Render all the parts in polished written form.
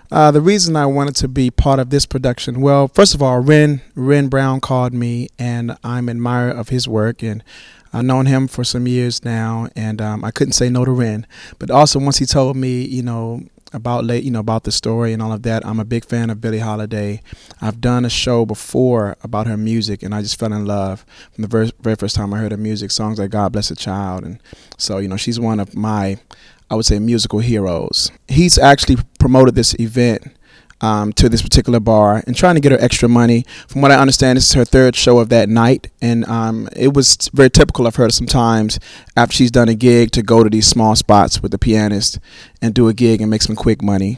The reason I wanted to be part of this production, well, first of all, Wren Brown called me, and I'm an admirer of his work, and I've known him for some years now, and I couldn't say no to Wren. But also, once he told me, about the story and all of that, I'm a big fan of Billie Holiday. I've done a show before about her music, and I just fell in love from the very first time I heard her music. Songs like "God Bless a Child," and so she's one of my, I would say, musical heroes. He's actually promoted this event to this particular bar and trying to get her extra money. From what I understand, this is her third show of that night, and it was very typical of her sometimes after she's done a gig to go to these small spots with the pianist and do a gig and make some quick money.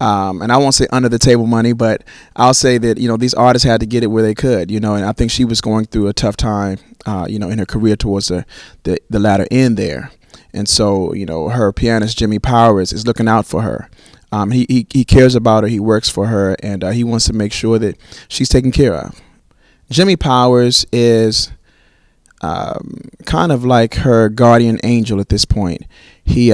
And I won't say under the table money, but I'll say that these artists had to get it where they could, and I think she was going through a tough time, in her career towards the latter end there. And so, her pianist, Jimmy Powers, is looking out for her. He cares about her, he works for her, and he wants to make sure that she's taken care of. Jimmy Powers is kind of like her guardian angel at this point. He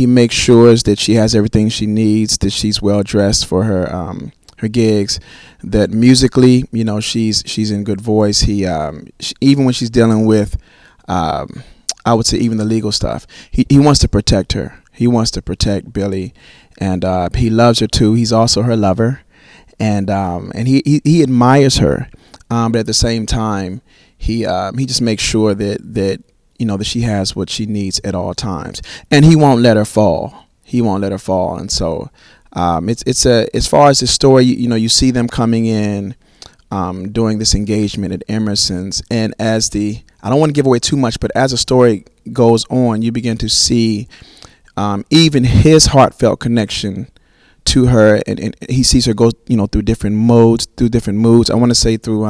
makes sure that she has everything she needs, that she's well dressed for her gigs, that musically, she's in good voice. Even when she's dealing with I would say even the legal stuff, he wants to protect her. He wants to protect Billie, and he loves her too. He's also her lover, and he admires her, but at the same time, he just makes sure that she has what she needs at all times, and he won't let her fall. He won't let her fall, and so it's as far as the story, you see them coming in. Doing this engagement at Emerson's, and I don't want to give away too much, but as the story goes on, you begin to see even his heartfelt connection to her, and he sees her go, through different modes, through different moods. I want to say through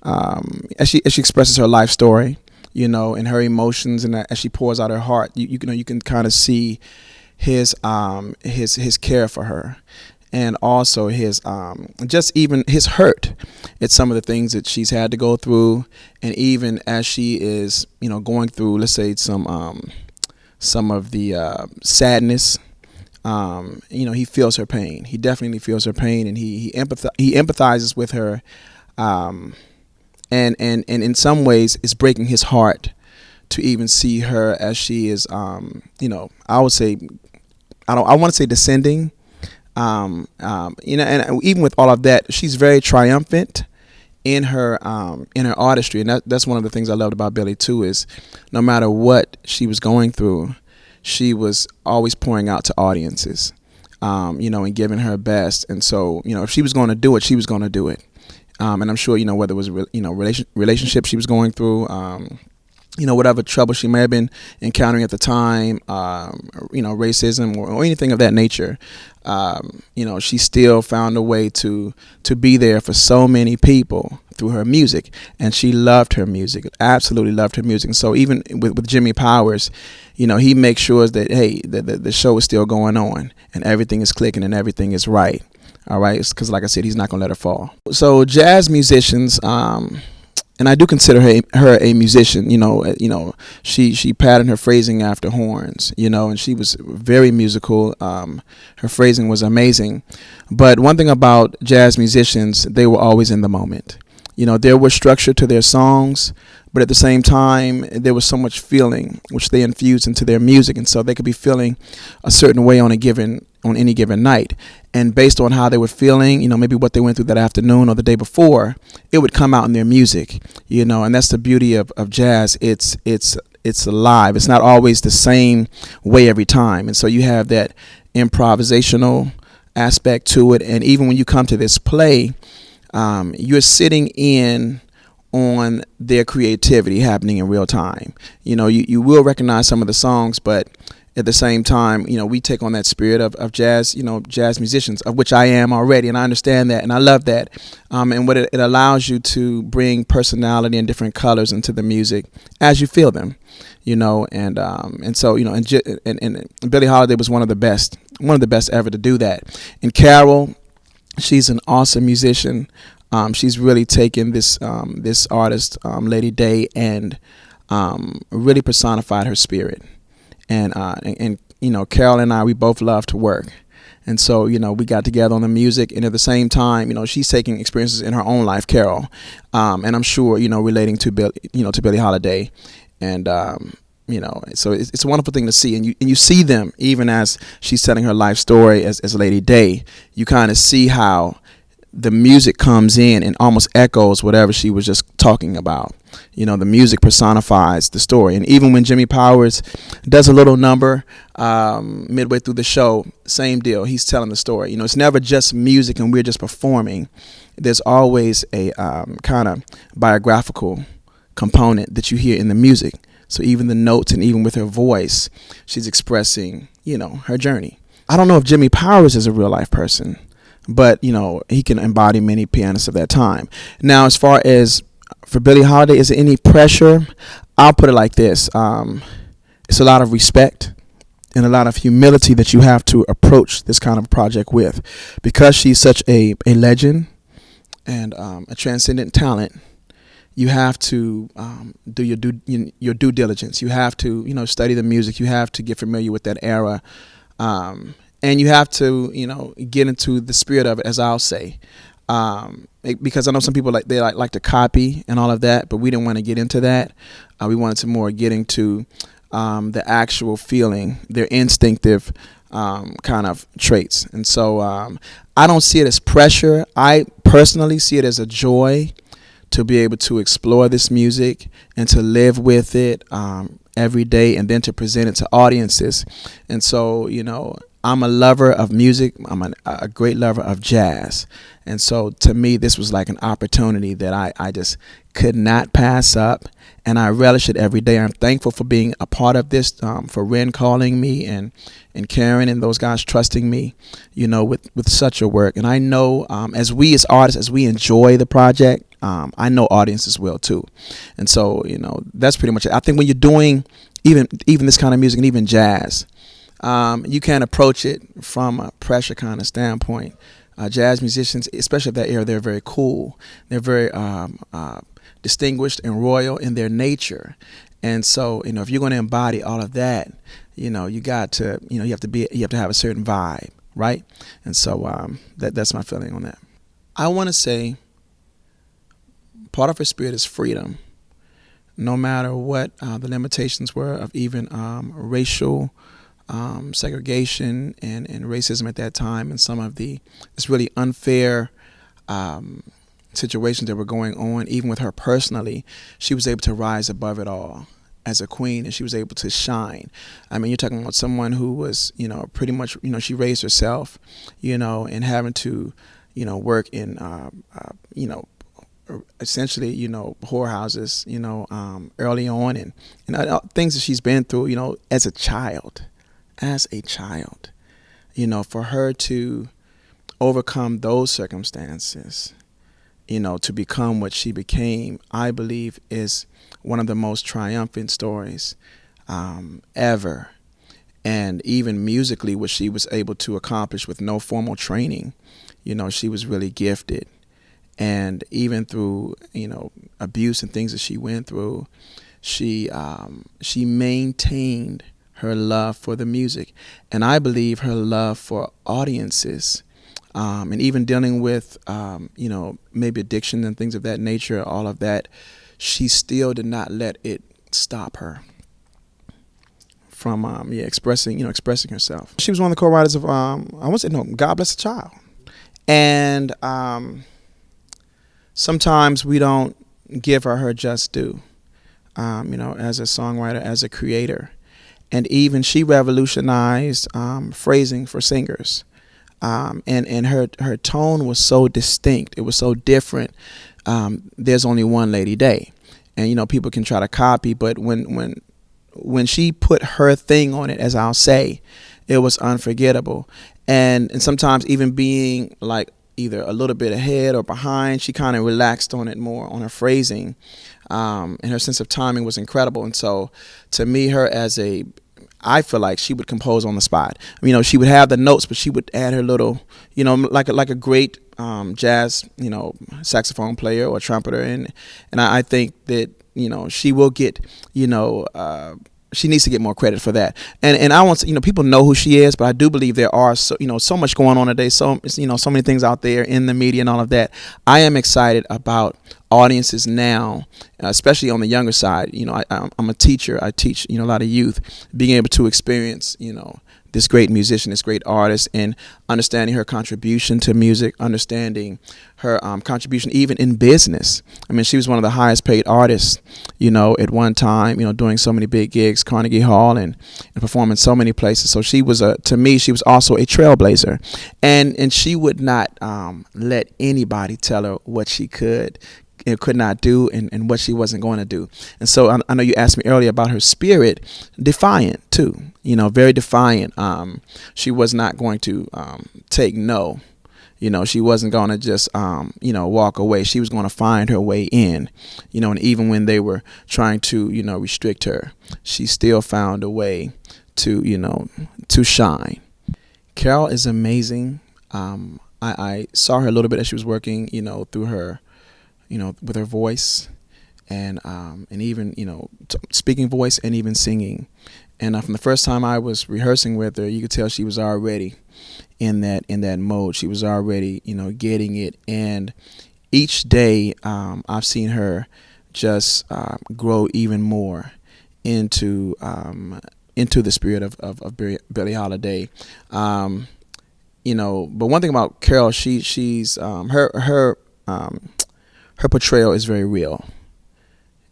as she expresses her life story, and her emotions, and as she pours out her heart, you can kind of see his care for her. And also his just even his hurt at some of the things that she's had to go through, and even as she is going through, let's say, some of the sadness, he feels her pain. He definitely feels her pain, and he empathizes with her, and in some ways it's breaking his heart to even see her as she is, I would say, I want to say descending. And even with all of that, she's very triumphant in her artistry, and that's one of the things I loved about Billie too. Is no matter what she was going through, she was always pouring out to audiences, and giving her best. And so, if she was going to do it, she was going to do it. And I'm sure, whether it was relationship she was going through. Whatever trouble she may have been encountering at the time, racism or anything of that nature, she still found a way to be there for so many people through her music, and she loved her music, absolutely loved her music. And so even with Jimmy Powers, he makes sure that, hey, the show is still going on and everything is clicking and everything is right. All right, because like I said, he's not going to let her fall. So jazz musicians, and I do consider her a musician. She patterned her phrasing after horns. And she was very musical. Her phrasing was amazing. But one thing about jazz musicians, they were always in the moment. There was structure to their songs, but at the same time, there was so much feeling which they infused into their music, and so they could be feeling a certain way on any given night. And based on how they were feeling, maybe what they went through that afternoon or the day before, it would come out in their music, and that's the beauty of jazz. It's alive. It's not always the same way every time. And so you have that improvisational aspect to it. And even when you come to this play, you're sitting in on their creativity happening in real time. You will recognize some of the songs, but at the same time, we take on that spirit of jazz, jazz musicians, of which I am already, and I understand that, and I love that. And what it allows you to bring personality and different colors into the music as you feel them, and so and Billie Holiday was one of the best ever to do that. And Karole, she's an awesome musician. She's really taken this artist, Lady Day, and really personified her spirit. And Karole and I, we both love to work, And so, we got together on the music, and at the same time, she's taking experiences in her own life, Karole, and I'm sure, relating to to Billie Holiday, and so it's a wonderful thing to see, and you see them even as she's telling her life story as Lady Day. You kind of see how the music comes in and almost echoes whatever she was just talking about. The music personifies the story. And even when Jimmy Powers does a little number midway through the show, same deal. He's telling the story. It's never just music and we're just performing. There's always a kind of biographical component that you hear in the music. So even the notes, and even with her voice, she's expressing, her journey. I don't know if Jimmy Powers is a real life person, but, he can embody many pianists of that time. Now, as far as for Billie Holiday, is there any pressure? I'll put it like this. It's a lot of respect and a lot of humility that you have to approach this kind of project with. Because she's such a legend and a transcendent talent, you have to do your due diligence. You have to, study the music. You have to get familiar with that era. And you have to, get into the spirit of it, as I'll say, because I know some people like to copy and all of that, but we didn't want to get into that. We wanted to more get into the actual feeling, their instinctive kind of traits. And so I don't see it as pressure. I personally see it as a joy to be able to explore this music and to live with it every day, and then to present it to audiences. And so, I'm a lover of music. I'm a great lover of jazz. And so to me, this was like an opportunity that I just could not pass up. And I relish it every day. I'm thankful for being a part of this, for Wren calling me and Karyn and those guys trusting me, with such a work. And I know as we as artists, as we enjoy the project, I know audiences will too. And so, that's pretty much it. I think when you're doing even this kind of music and even jazz, you can't approach it from a pressure kind of standpoint. Jazz musicians, especially of that era, they're very cool. They're very distinguished and royal in their nature. And so, if you're going to embody all of that, you got to, you have to have a certain vibe, right? And so that's my feeling on that. I want to say part of her spirit is freedom. No matter what the limitations were of even racial segregation and racism at that time, and some of this really unfair situations that were going on, even with her personally, she was able to rise above it all as a queen, and she was able to shine. I mean, you're talking about someone who was, pretty much, she raised herself, and having to, work in, essentially, whorehouses, early on, and things that she's been through, as a child, for her to overcome those circumstances, to become what she became, I believe is one of the most triumphant stories ever. And even musically, what she was able to accomplish with no formal training, she was really gifted. And even through, abuse and things that she went through, she maintained her love for the music, and I believe her love for audiences, and even dealing with, maybe addiction and things of that nature, all of that, she still did not let it stop her from, expressing herself. She was one of the co-writers of, God Bless the Child, and sometimes we don't give her just due, as a songwriter, as a creator. And even she revolutionized phrasing for singers. And her tone was so distinct. It was so different. There's only one Lady Day. And, people can try to copy, but when she put her thing on it, as I'll say, it was unforgettable. And sometimes even being like either a little bit ahead or behind, she kind of relaxed on it more, on her phrasing. And her sense of timing was incredible. And so to me, I feel like she would compose on the spot. She would have the notes, but she would add her little, like a great jazz, saxophone player or trumpeter. And I think that, she will get, she needs to get more credit for that. And I want to, people know who she is, but I do believe there are so much going on today. So so many things out there in the media and all of that. I am excited about audiences now, especially on the younger side. I'm a teacher. I teach a lot of youth, being able to experience this great musician, this great artist, and understanding her contribution to music, understanding her contribution even in business. I mean, she was one of the highest paid artists, at one time, doing so many big gigs, Carnegie Hall, and performing so many places. So she was to me, she was also a trailblazer, and she would not let anybody tell her what she could not do, and what she wasn't going to do. And so I know you asked me earlier about her spirit, defiant too, very defiant. She was not going to take no. She wasn't going to just walk away. She was going to find her way in, and even when they were trying to restrict her, she still found a way to to shine. Karole is amazing. I saw her a little bit as she was working through her with her voice, and even speaking voice, and even singing. And from the first time I was rehearsing with her, you could tell she was already in that mode. She was already getting it. And each day I've seen her just grow even more into the spirit of Billie Holiday. But one thing about Karole, she's her portrayal is very real.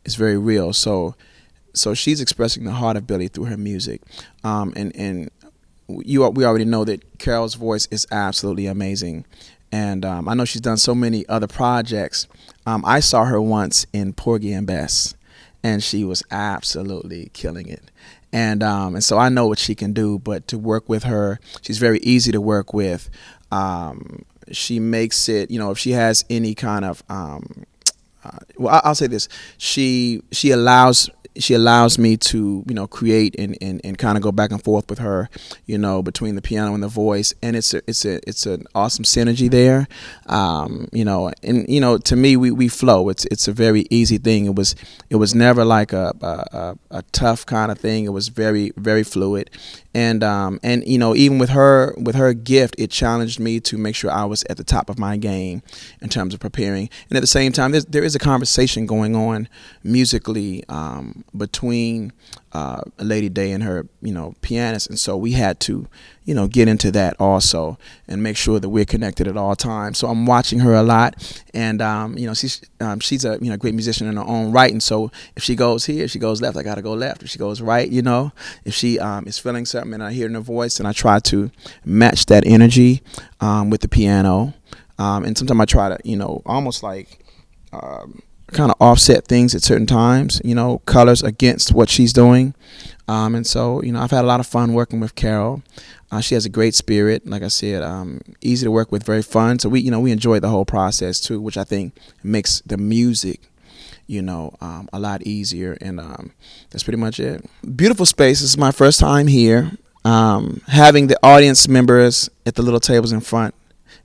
It's very real. So she's expressing the heart of Billie through her music. And we already know that Karole's voice is absolutely amazing. And I know she's done so many other projects. I saw her once in Porgy and Bess, and she was absolutely killing it. And so I know what she can do. But to work with her, she's very easy to work with. She makes it, if she has any kind of, I'll say this, she allows me to create and kind of go back and forth with her, between the piano and the voice, and it's an awesome synergy there. And to me, we flow. It's a very easy thing. It was never like a tough kind of thing. It was very, very fluid. And even with her gift, it challenged me to make sure I was at the top of my game in terms of preparing. And at the same time, there is a conversation going on musically between Lady Day and her pianist, and so we had to get into that also and make sure that we're connected at all times. So I'm watching her a lot, and she's a great musician in her own right. And so if she goes here, if she goes left, I got to go left. If she goes right, if she is feeling something and I hear it in her voice, and I try to match that energy with the piano. And sometimes I try to almost like kind of offset things at certain times, colors against what she's doing. And so, I've had a lot of fun working with Karole. She has a great spirit, like I said, easy to work with, very fun. So we enjoy the whole process too, which I think makes the music, a lot easier. And that's pretty much it. Beautiful space. This is my first time here. Having the audience members at the little tables in front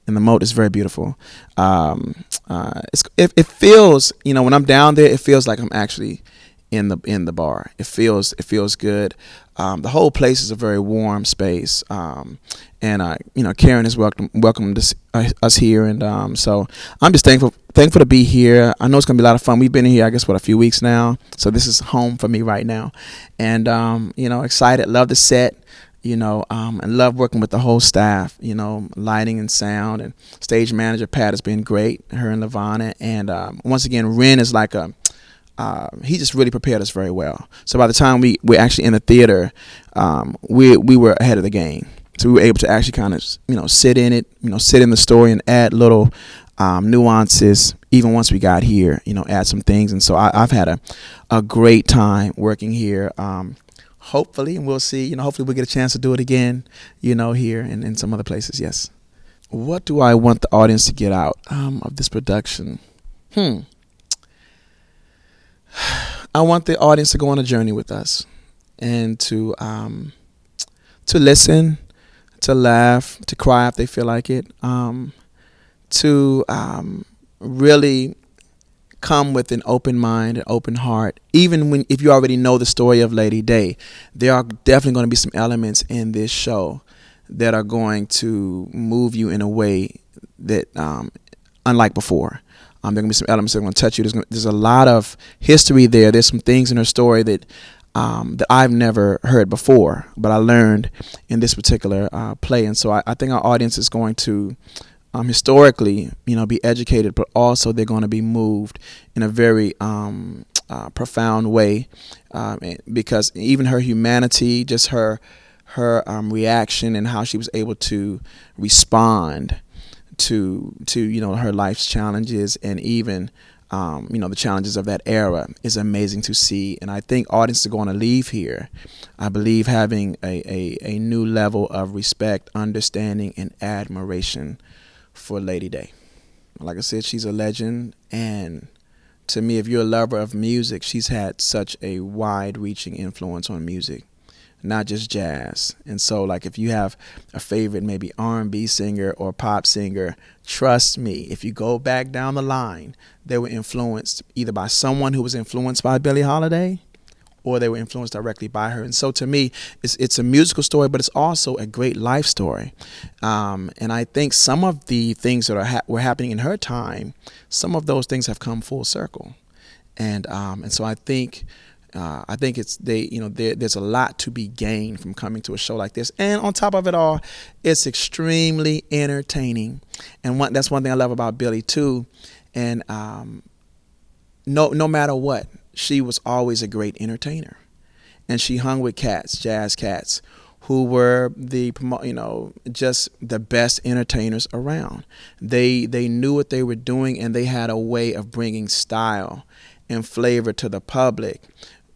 and the moat is very beautiful. It feels, when I'm down there, it feels like I'm actually in the bar. It feels good. The whole place is a very warm space. And Karyn has welcomed us here, and so I'm just thankful to be here. I know it's gonna be a lot of fun. We've been here, I guess, a few weeks now, so this is home for me right now, and excited. Love the set. And love working with the whole staff, lighting and sound, and stage manager Pat has been great, her and Lavana. And once again, Wren is like he just really prepared us very well. So by the time we're actually in the theater, we were ahead of the game. So we were able to actually kind of, sit in it, sit in the story and add little nuances. Even once we got here, add some things. And so I've had a great time working here. Hopefully, and we'll see, hopefully we'll get a chance to do it again, here and in some other places, yes. What do I want the audience to get out of this production? I want the audience to go on a journey with us and to listen, to laugh, to cry if they feel like it, to really come with an open mind, an open heart. Even when if you already know the story of Lady Day, there are definitely going to be some elements in this show that are going to move you in a way that unlike before. There are going to be some elements that are going to touch you. There's a lot of history there. There's some things in her story that I've never heard before, but I learned in this particular play. And so I think our audience is going to historically, be educated, but also they're going to be moved in a very profound way, because even her humanity, just her reaction and how she was able to respond to her life's challenges, and even the challenges of that era is amazing to see. And I think audiences are going to leave here, I believe, having a new level of respect, understanding, and admiration for Lady Day. Like I said, she's a legend, and to me, if you're a lover of music, she's had such a wide-reaching influence on music, not just jazz. And so, like, if you have a favorite maybe R&B singer or pop singer, trust me, if you go back down the line, they were influenced either by someone who was influenced by Billie Holiday, or they were influenced directly by her. And so to me, it's a musical story, but it's also a great life story. And I think some of the things that were happening in her time, some of those things have come full circle. And so I think there's a lot to be gained from coming to a show like this. And on top of it all, it's extremely entertaining. And that's one thing I love about Billie too. And no matter what, she was always a great entertainer, and she hung with jazz cats, who were just the best entertainers around. They knew what they were doing, and they had a way of bringing style and flavor to the public,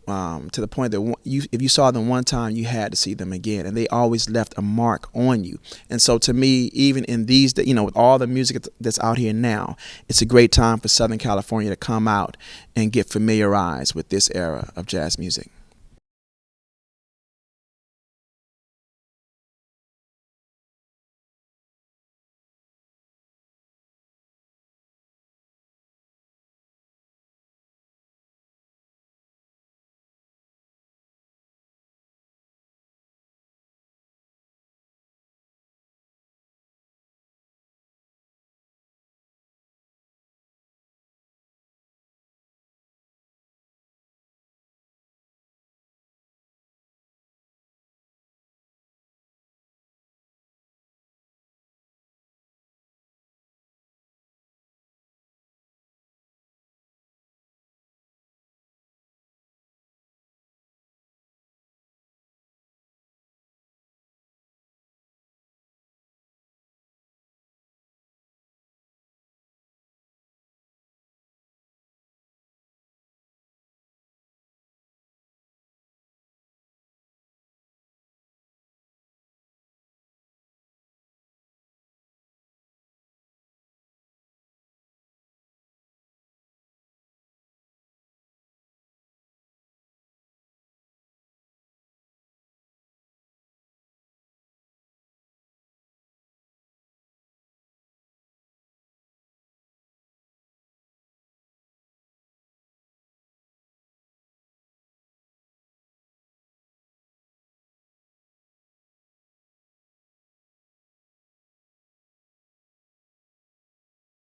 to the point that if you saw them one time, you had to see them again, and they always left a mark on you. And so to me, even in these, with all the music that's out here now, it's a great time for Southern California to come out and get familiarized with this era of jazz music.